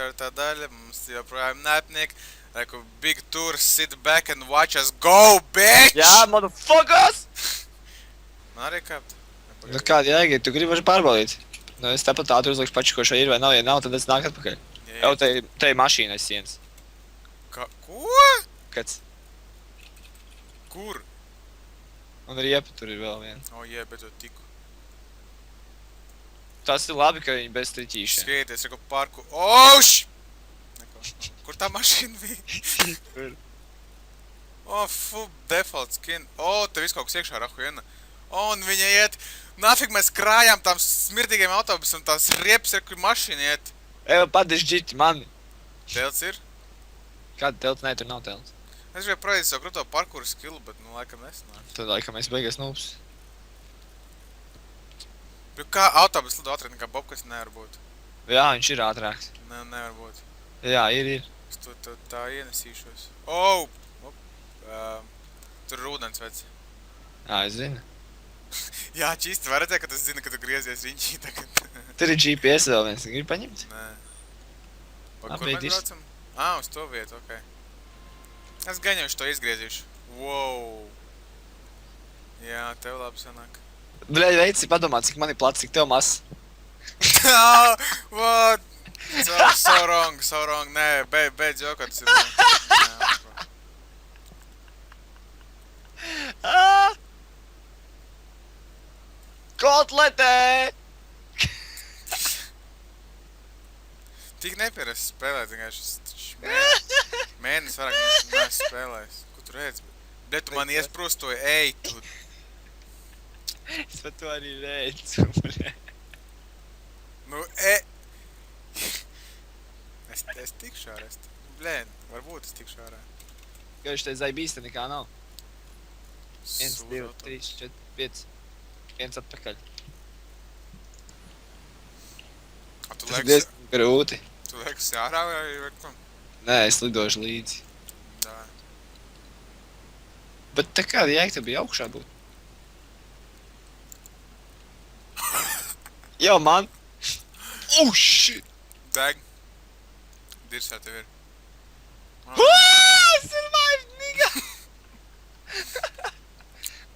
4. daļa, mums joprojām nepniek. Reku, big tour, sit back and watch us go, bitch! Jā, motherfuckers! Man arī kāpt. Nu kādi jēgi, tu gribi važi pārbaudīt. Nu es tāpat ātri uzlikšu pačikošo ir vai nav, ja nav, tad es nāk atpakaļ. Jau te mašīna aiz sienas. Ko? Kāds? Kur? Un riepa tur ir vēl viena. O, jē, bet to tiku. Tas ir labi, ka viņi bez triķīšiem. Skrieties, reku, parku. Oš! Kur tā mašīna bija? Kur? O, fu, default skin. O, te viss kaut kas iekšā rahuena. O, un viņa iet. Nafik mēs krājām tām smirdīgiem autobusam, tās riepas ir, kur mašīna iet. Evo, padeš džiķi mani. Telts ir? Kāda telts? Nē, tur nav telts. Es gribēju projekt savu krūto parkuru skilu, bet, nu, laikam nesanāca. Tad laikam es beigās nūps. Jo kā autobus lido ātrāk nekā Bobkas nevar būt? Jā, viņš ir ātrāks. Nevar būt. Jā, ir. Es to tā ienesīšos. O! Tur ir ūdens, vec. Jā, es zinu. Jā, čisti, var redzēt, ka tas zina, ka tu griezies riņķī tagad. Tur ir GPS vēl viens. Gribi paņemt? Nē. Kur mēs Apbeidīs. braucam? Uz to vietu, okei. Es gaņošu to izgriezīšu. Wow! Jā, tev labi sanāk. Bļaļ, veici padomā, cik man ir plats, cik tev mazs. What? So wrong. Nē, beidz jokot, tas ir... Kotletē! Tik nepierast spēlēt, vienkārši mēnesis vairāk neesmu spēlējis. Ko tu redz? Bet tu man iesprostoji, ej, tu... Es par to arī redzu, bre. Nu, Es tikšu ārā, Blēn, varbūt es tikšu ārā. Garš te zaibīs, te nekā nav. 1, 2, Sūdot. 3, 4, 5. 1 atpakaļ. Tu Tas ir diezgan grūti. liekas ārā vai ko? Nē, es lidošu līdzi. Tā. Bet tā kāda jēga te bija augšā būt? Jau man! Shit! Deg. Dirsā tev ir. Survived, nigga!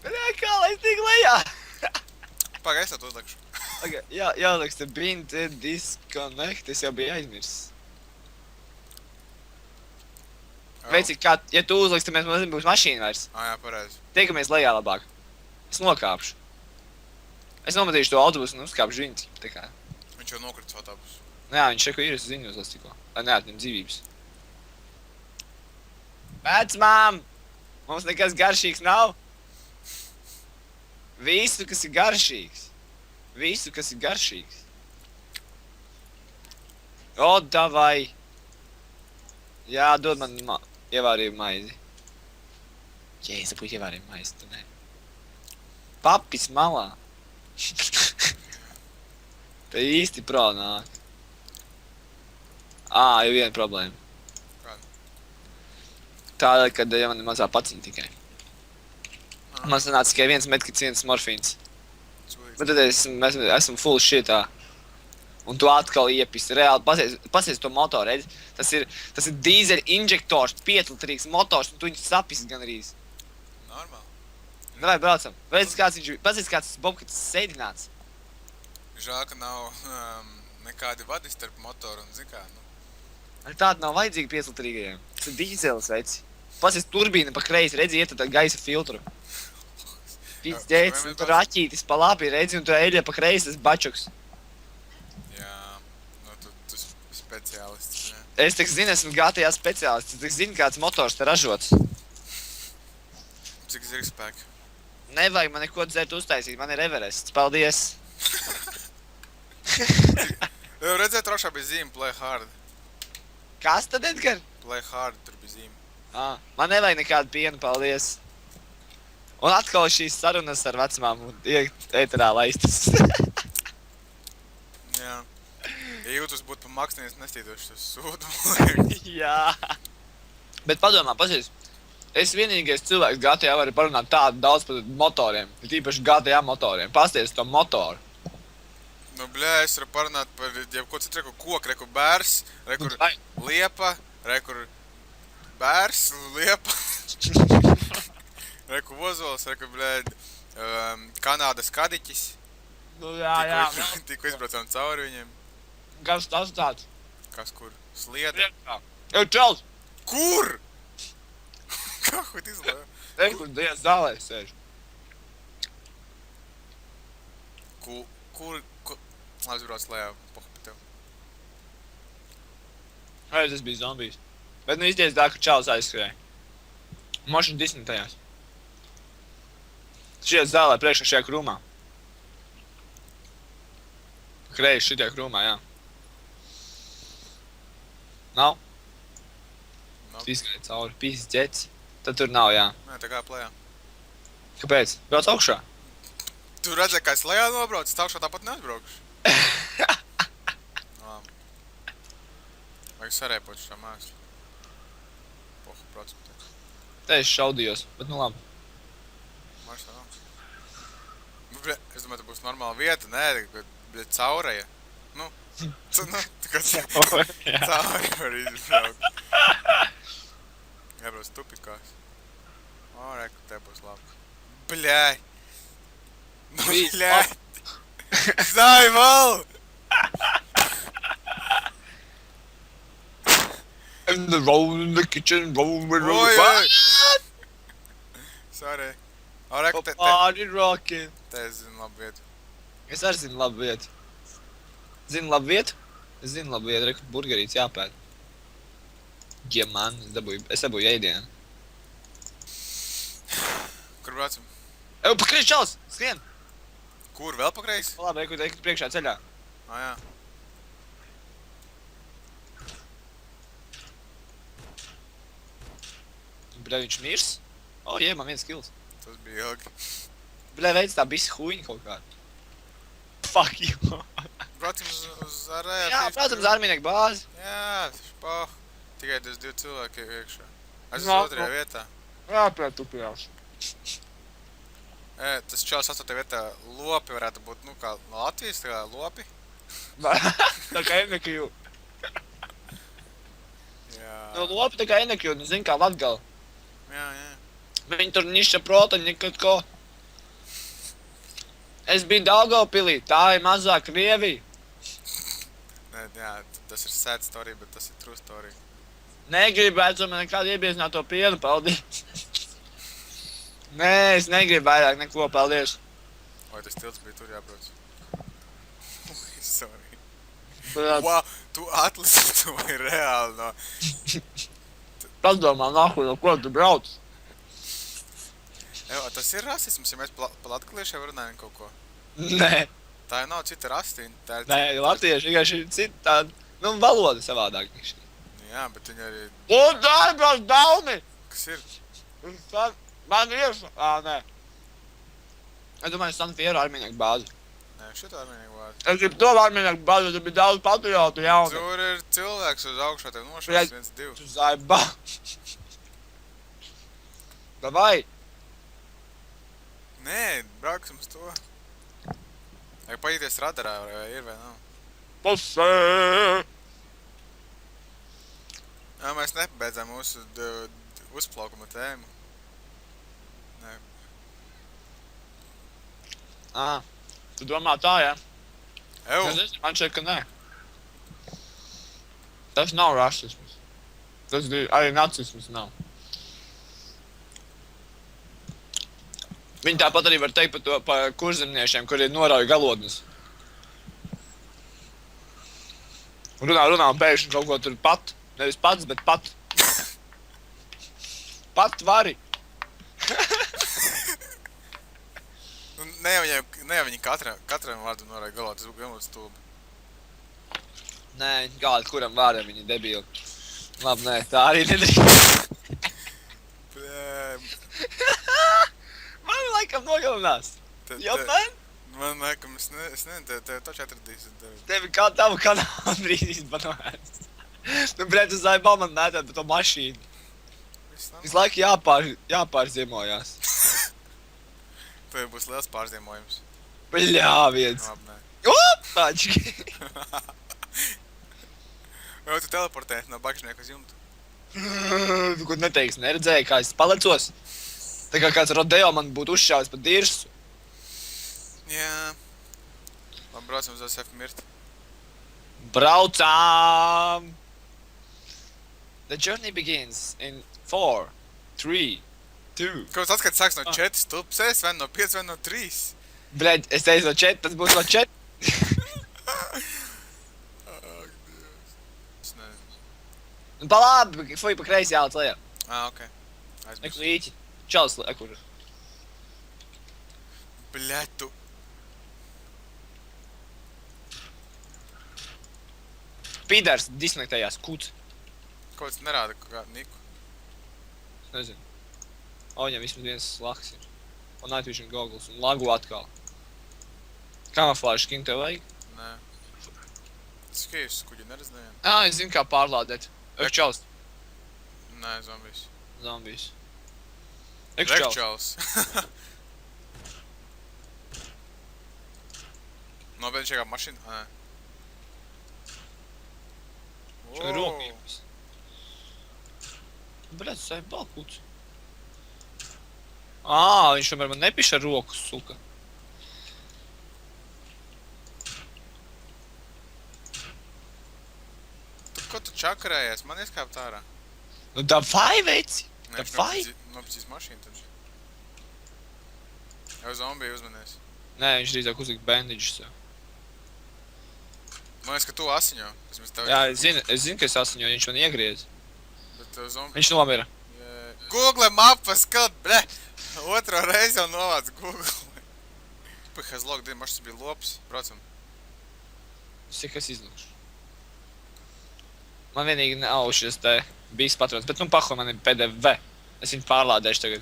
Bļā, kā lai es tik lejā? Paga, es to uzlikšu. Jāliks te been disconnect, es jau biju aizmirsis. Veici, kā, ja tu uzliks, tad mēs mums nebūs mašīna vairs. Jā, pareizi. Tiekamies lejā labāk. Es nokāpšu. Es nometīšu to autobusu un uzkāpšu viņu, tā kā. Viņš jau nokrits autobusu. Nu jā, viņš šeko ir, es ziņos tas tikko. Lai neatņem dzīvības. Vecmām! Mums nekas garšīgs nav. Visu, kas ir garšīgs. Visu, kas ir garšīgs. O, davai! Jā, dod man ievārījumu maizi. Jēza, būtu ievārījumu maizi, tu ne. Papis malā. Te īsti pro nāk. Jau viena problēma. Kāda? Tāda, kad ja man ir mazā paciņa tikai. Man sanāca tikai viens medkits, viens morfīns. Bet tad esmu full shitā. Un tu atkal iepisi. Reāli, pasies to motoru, redzi? Tas ir dīzeļa inžektors, 5-litrīgs motors, un tu viņu sapisi gan arī. Normāli. Davai, braucam. Pasies, kāds tas bobkits sēdināts. Žēl, ka nav nekādi vadi starp motoru un zikā, nu. Tāda nav vajadzīga 5-litrīgajiem. Tas ir dīzelis, veici. Pasies turbīna pa kreisi, redzi, iet tā gaisa filtru. Pīts ģēcis, un tur raķītis pa labi, redzi, un tur eļļa pa kreisi, tas bačuks. Jā, nu tu speciālists, ne? Es tik zinu, esmu GTA speciālists, es tik zinu, kāds motors te ražots. Cik zirgspēki? Nevajag man neko dzert uztaisīt, man ir Everests, paldies. Redzēt, rošā bija zīme play hard. Kas tad, Edgar? Play hard, tur bija zīme. Man nevajag nekādu pienu, paldies. Un atkal šīs sarunas ar vecmām un ēterā laistas. Jā. Ja jūtos būtu pa mākslinieks nestīdoši to sūdu. Jā. Bet padomā, pasies. Es vienīgais cilvēks GTA var parunāt tādu daudz par motoriem. Ir tīpaši GTA motoriem. Pasties to motoru. Nu, bļē, es varu parunāt par jebko citu, reku koku, reku bērs, reku Ai. liepa, reku bērs, liepa, reku ozols, reku, bļē, Kanādas kadiķis. Nu, jā. Tikko izbraucām cauri viņiem. Kas tas tāds? Kas kur? Slieda. Jau čels! Kur? Kā hut izlēja? Kur Dievs zālē sēž? Kur? Labi, izbrauc lejā, pohu pa tev. Vai tas bija zombijs? Bet nu izdies tā, ka čels aizskrēja. Mošana disnetajās. Šie zālē priekšā šajā krūmā. Kreis šitajā krūmā, jā. Nav? Nav. Izskrēja cauri. Pīsis ģets. Tad tur nav, jā. Nē, tā kā plējā. Kāpēc? Brauc augšā? Tu redzēji, kā es lejā nobraucu, taukšā tāpat neatbraukšu. Labi. Vajag sarēpot šo mēslu. Pohu, brauc pa tev. Te es šaudījos, bet nu labi. Marš tā nav. Bre, es domāju, tā būs normāla vieta, nē, bet caurēja. Nu, tā kā cauri var izbraukt. Jābrauc tupikās. O, reku, te būs labi. Bļēj! Nu, bļēj! Stāj mal! In the roll in the kitchen, roll with Oi! Sorry. O, reku, Party rockin'. te es zinu labu vietu. Es arī zinu labu vietu. Zinu labu vietu? Es zinu labu vietu, reku burgerīts jāpēd. Ja man, es dabūju ēdienu. Kur braucam? Eju, pakreiz čals! Skrien! Kur, vēl pa kreisi? Labi, reku, teiktu priekšā ceļā. Jā. Bļa, viņš mirs? O, jē, man viens kills. Tas bija ilgi. Bļa, veids tā bisi huīņa kaut kāda. Fuck you. Braucam uz arēju. Jā, protams, armīnieku bāzi. Jā, poh. Tikai 22 cilvēki iekšā. Es Nā, uz otrajā vietā. Jā, prāt, tupījās. Tas čels 8. vietā lopi varētu būt, nu, kā no Latvijas, tā kā lopi. Tā kā Enekiju. Jā. Nu, lopi tā kā Enekiju, nu, zin kā Latgala. Jā. Viņi tur nišķa prota, nekad ko. Es biju Daugavpilī, tā ir mazā Krievija. Nē, jā, tas ir sad story, bet tas ir true story. Negribētu man nekādu iebiezināt to pienu, paldies. Nē, es negribu vairāk neko, paldies. Vai tas tilts bija tur jābrauc? Sorry. Bet, Wow, tu atlasi to vai reāli no... padomā, nahuj, no ko tu brauc? Evo, tas ir rasisms, ja mēs pa latgaliešiem runājam kaut ko. Nē, Tā jau nav cita rastīna, tā ir nē, latvieši vienkārši ir cita tāda, nu, valoda savādāk. Nu jā, bet viņi arī... Un darbās dauni! Kas ir? Un tad man ir... nē. Es domāju, San Fierro armīnieku bāzi. Nē, šitā vienīgi vārds. Es gribu to armīnieku bāzi, tur bija daudz patriotu jauni. Tur ir cilvēks uz augšā, tev Bļaļ. nošās 1, 2. Tu zaiba. Davai! Nē, brauksim uz to. Vajag paīties radarā, vai ir vai nav. Pusē! Jā, mēs nepabeidzām mūsu uzplaukuma tēmu. Nē. Tu domā tā, jā? Ev, Man šeit, ka nē. Tas nav rasisms. Tas arī nacisms nav. Viņi tāpat arī var teikt par to, par kurzemniešiem, kuri norauj galotnes. Runā, un pēkšņi kaut ko tur pat. Nevis pats, bet pat. Pat vari. ne jau viņi katram vārdu norāja galā, tas būtu gan lūdzu stulbi. Nē, galīgi, kuram vārdam viņi debīli. Labi, nē, tā arī nedrīkst. Man laikam nogalinās. Jo man? Man laikam, es nezinu, tev taču atradīs. Tevi kā tavu kanālu brīdīs banojās. Nu, bret, uz aibā man mētāt par to mašīnu. Visu laiku jāpārziemojās. Tev būs liels pārziemojums. Bļā, viens. Labi, nē. Op! Pački. Vai tu teleportē no bakšnieku uz jumtu? Tu ko neteiks, neredzēji, kā es palecos? Tā kā kāds rodeo man būtu uzšāvis pa dirsu. Jā. Labi, braucam uz SF mirt. Braucām! The journey begins in 4, 3, 2. Kaut kāds atskats sāks no 4 stulpsēs, vai no 5, vai no 3. Bļaļ, es teicu no 4, tas būs no 4. Ak, Dievs. Es nezinu. Nu, pa labi, fuj, pa kreisi jālec lejā. Ok. Eku Aizmirst. līķi. Čals, ekur. Bļaļ, tu. Pīdars disnektējās, kuts. Kaut kāds nerāda kā Niku. Nezinu. O, viņam vismaz viens laks ir. Un Night Vision goggles, un lagu atkal. Kamaflāžu skin tev vajag? Nē. Skijus, kuģi neredzējām. Ā, es zinu, kā pārlādēt. Eku čals. Nē, zombijs. Zombijs. Eku čals. Rekčals. Nobeidz šajā mašīnā? Nē. Šo ir rokības. Bļaļ, tas ir balkuts. Ā, viņš tomēr man nepiša ar roku, suka. Ko tu čakarējies? Man ieskāpt ārā. Nu, davai, veici! Nē, viņš Davai! nopicīs mašīnu taču. Jau zombiju uzmanies. Nē, viņš drīzāk uzlikt bandidžus sev. Man liekas, ka tu asiņo. Jā, es zinu, ka es asiņoju, viņš man iegriez. Bet tev zombi... Viņš nomira. Google mapas, kad, bre! Otro reizi jau novāc Google. Has logged in, mašas bija lops. Braucam. Es tikai es izlūkšu. Man vienīgi nav šis te bijis patrons, bet nu paho man ir PDV. Es viņu pārlādēšu tagad.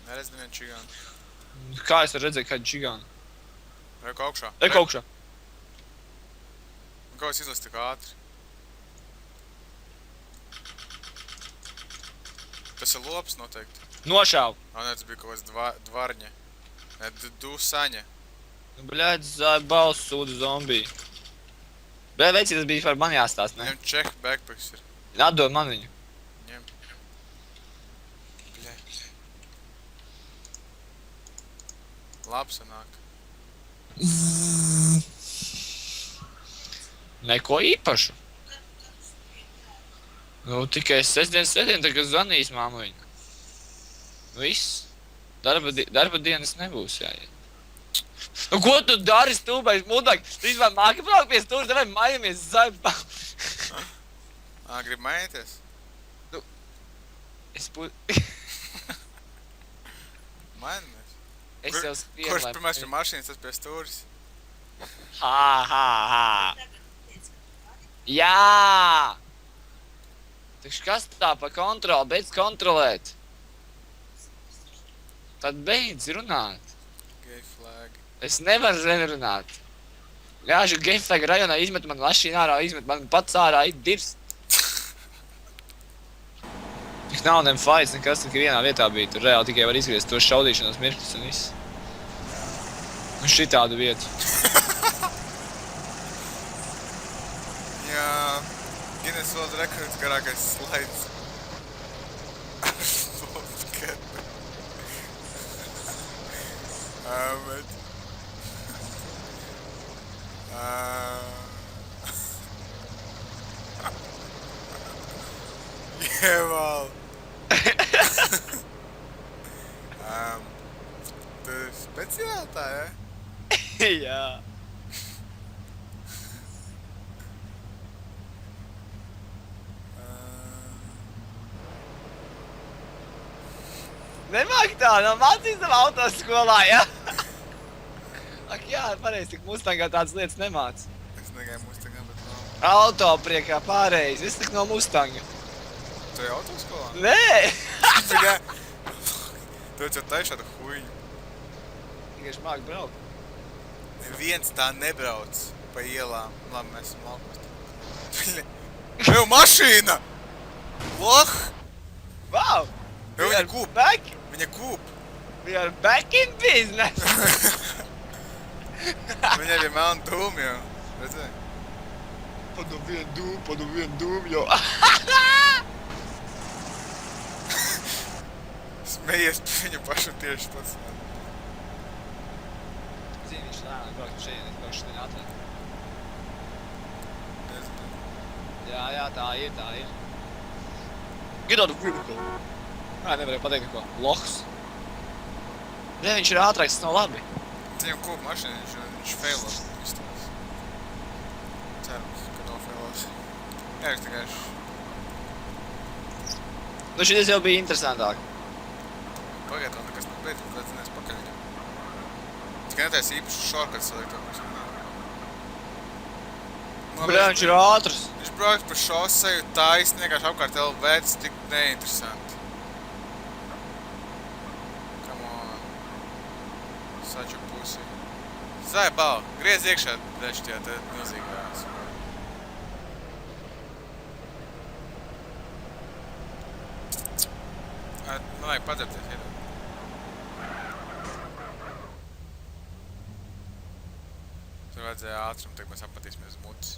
Neredz nevienu čigānu. Kā es varu redzēt kādu čigānu? Reku augšā. Eku augšā. Un kā es izlaistu tik ātri? Tas ir lops noteikti. Nošāvu. Nē, tas bija kaut kāds dvarņa. Nē, dūsaņa. Nu, bļaļ, zaibals sūdu zombiju. Bļaļ, veici, tas bija par man jāstāst, ne? Viņam čehu backpacks ir. Atdod man viņu. Ņem. Bļē. Labi sanāk. Neko īpašu. Nu, tikai sestdien, tagad zvanīs māmu viņa. Viss. Darba dienas nebūs jāiet. Nu, ko tu dari, stūbais mudāk? Tu izvēl māki braukt pie stūras, davai majamies zaibā. Grib mainīties? Es būtu... Mainamies. Es jau skrienu, Kurš pirmais pie mašīnas, tas pie stūris? Ha. Jā! Taču kas tā pa kontroli? Beidz kontrolēt. Tad beidz runāt. Gay flag. Es nevaru runāt. Ļāžu gay flag rajonā izmet man mašīnu ārā, izmet man pats ārā, it dirst. Tik nav nem fights, nekas tikai vienā vietā bija. Tur reāli tikai var izgriezt to šaudīšanos mirkļus un viss. Un šitādu vietu. Jā. Guinness World Records garākais slaids. Bet... Ieval. Tu speciāltā, ja? Jā. Nemāk tā, nav mācīs tam autoskolā, ja? Ak jā, pareizi, tik Mustangā tādas lietas nemāc. Es negāju Mustangā, bet nav. Auto priekā pārējais, es tik no Mustanga. Tu ej autoskolā? Nē! Tikai... Tu jau taisi šādu huiņu. Tikai māk braukt. Neviens tā nebrauc pa ielām. Labi, mēs esam laukumā. Tev mašīna! Loh! Wow! Jau viņa kūp. Back? Viņa kūp. We are back in business! Viņai bija melna dūmi jau. Redzēji? Padu vien dūmu jau. Smējies par viņu pašu tieši pats. Zini, viņš lēnāk brauks šeit, es braukšu šeit atvērt. Nezinu. Jā, tā ir. Get on the vehicle! Nevarēju pateikt ko. Lohs. Nē, viņš ir ātrāks, tas nav labi. Viņam kūp mašīnu, viņš failos. Cerams, ka nav failos. Jā, viņš tikai Nu šitais jau bija interesantāk. pagaid, vēl nekas nav beidzis, tad zinās pakaļ viņam. Tikai netais īpaši shortcuts salikt to mašīnu. Bļā, viņš ir ātrs. Viņš brauks pa šoseju taisni, vienkārši apkārt LV, tas tik neinteresanti. Come on. Such a pussy. Zai, bal, griez iekšā dešķijā, te milzīgās. Man vajag padzerties, iedod. Tur vajadzēja ātrumu, tagad mēs apatīsimies uz mutis.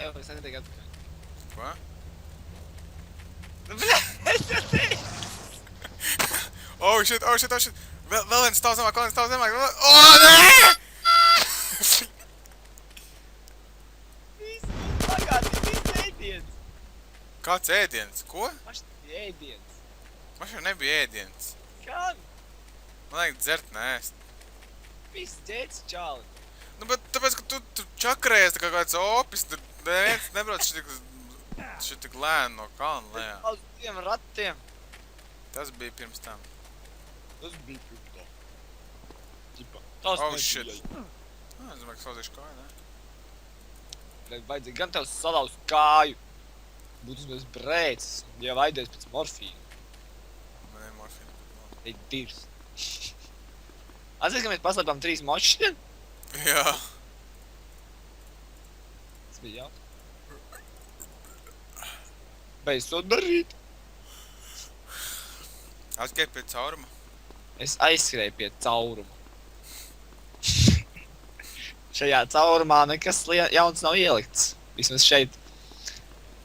Evo, es netiek atpakaļ. Ko? Bļā, es jau teicu! Oh shit! Vēl viens stāv zemāk, Oh, nē! Viss, pagād, tas bija ēdiens. Kāds ēdiens? Ko? Mašs bija ēdiens. Man šeit nebija ēdiens. Kad? Man vajag dzert, nēst. Viss ķēcis čāli. Nu, bet tāpēc, ka tu čakrējies tā kā kāds opis, tad neviens nebrauc šitik lēni no kalna lejā. Uz tiem ratiem. Tas bija pirms tam. Tas bija pirms tam. Ķipa. Tas Oh, nebija. shit. Es domāju, ka sauzīšu kāju, ne? Bļā, vajadzēja gan tev salauz kāju. Būtu uzmēs brēcis. Jau aidies pēc morfīna. Man ir morfīna. Ej, dirs. Atceries, ka mēs paslēpām 3 močiem? Jā. Tas bija jautājums. Beidz to darīt. Aizgāju pie cauruma. Es aizskrēju pie cauruma. Šajā caurumā nekas jauns nav ielikts. Vismaz šeit.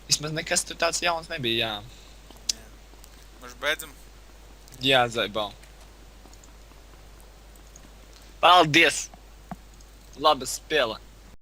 Vismaz nekas tur tāds jauns nebija, jā. Mēs beidzam. Jā, Zaibau. Paldies! Laba spēle.